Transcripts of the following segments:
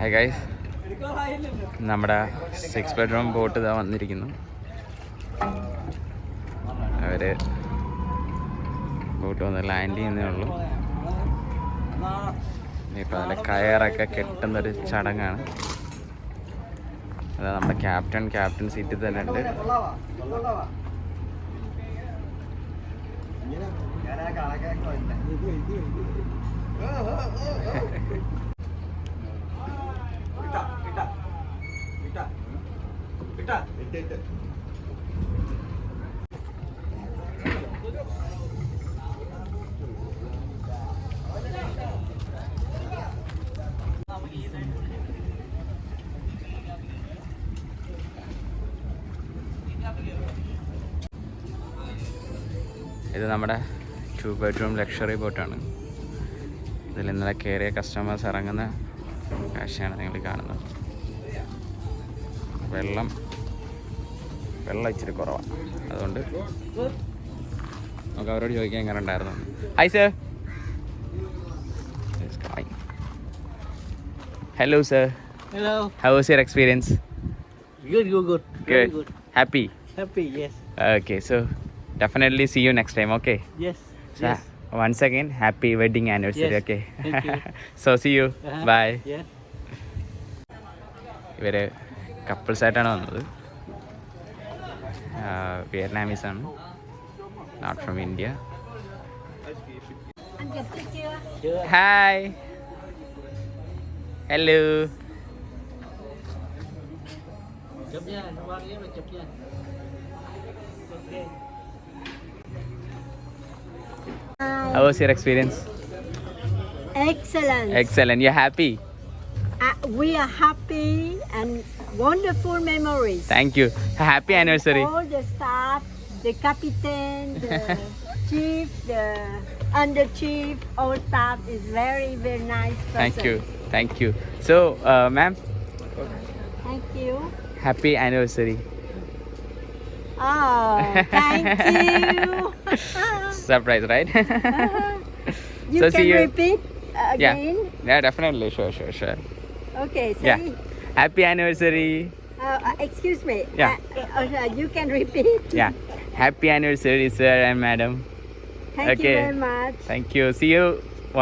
Hi guys, നമ്മുടെ 6 bedroom boat ഇതാ വന്നിരിക്കുന്നു. അവർ ബോട്ട് വന്ന് ലാൻഡ് ചെയ്യുന്നേ ഉള്ളൂ. ഇപ്പോൾ അതിൻ്റെ കയറൊക്കെ കെട്ടുന്നൊരു ചടങ്ങാണ്. അതാ നമ്മുടെ ക്യാപ്റ്റൻ സീറ്റിൽ തന്നെ ഉണ്ട്. ഇത് നമ്മുടെ 2 bedroom ലക്ഷറി ബോട്ടാണ്. ഇതിൽ ഇന്നലെ കയറിയ കസ്റ്റമേഴ്സ് ഇറങ്ങുന്ന കാഴ്ചയാണ് നിങ്ങൾ കാണുന്നത്. വെള്ളം ഇച്ചിരി കുറവാണ്, അതുകൊണ്ട് നമുക്ക് അവരോട് ചോദിക്കാൻ എങ്ങനെ ഉണ്ടായിരുന്നു. Hi sir. Hello sir. Hello. How was your experience? Good. Good. Happy? Happy, yes. Okay, so definitely see you next time, okay? Yes. So, once again, happy wedding anniversary, Yes. okay? Thank you. So, see you. Bye. Yes. ഇവർ കപ്പിൾസായിട്ടാണ് വന്നത്. Vietnamese ആണ്, not from India. Hi, hello. Chụp nha, nó qua ghế mà chụp nha. Okay. How was your experience? Excellent. Excellent. You're happy? We are happy and wonderful memories. Thank you. Happy anniversary. All the staff, the captain, the chief, the under chief, all staff is very nice person. Thank you. So, ma'am, Thank you. happy anniversary. Oh, thank you. Surprise, right? You So, can see you. repeat again. Yeah, definitely. Sure. Okay, say. Yeah. Happy anniversary. Excuse me. Yeah. You can repeat. Yeah. Happy anniversary, sir and madam. Thank Okay. you very much. Thank you. See you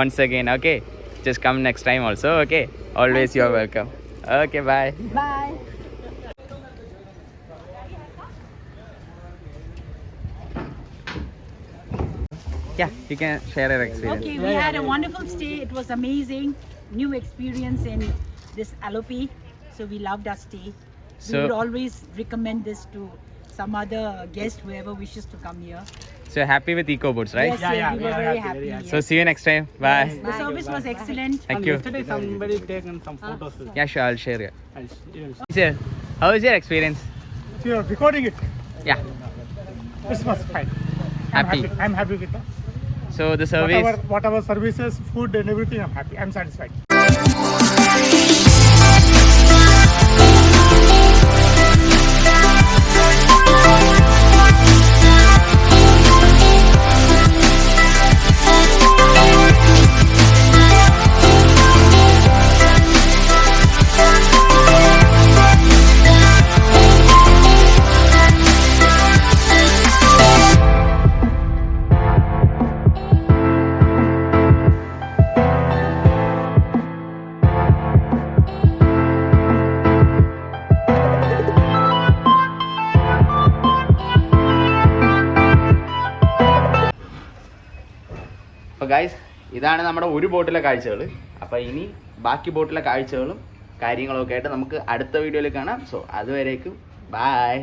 once again. Okay. Just come next time also. Okay. Always Thank you're you. welcome. Okay. Bye. Bye. Yeah. You can share your experience. Okay, we had a wonderful stay. It was amazing. New experience in this Alopi. So we loved our stay. So- We would always recommend this to some other guest, whoever wishes to come here. So happy with Eco Boats, right? Yes, we were very happy. So see you next time. Bye. The service was excellent. Thank you. Yesterday somebody taken some photos. Yeah, sure. I'll share it. Yes. Sir, how was your experience? If you are recording it, Yeah. this was fine. Happy. I'm happy with that. So the service. Whatever services, food and everything, I'm happy. I'm satisfied. അപ്പോൾ guys, ഇതാണ് നമ്മുടെ ഒരു ബോട്ടിലെ കാഴ്ചകൾ. അപ്പോൾ ഇനി ബാക്കി ബോട്ടിലെ കാഴ്ചകളും കാര്യങ്ങളൊക്കെ ആയിട്ട് നമുക്ക് അടുത്ത വീഡിയോയിൽ കാണാം. സോ അതുവരേക്കും ബൈ.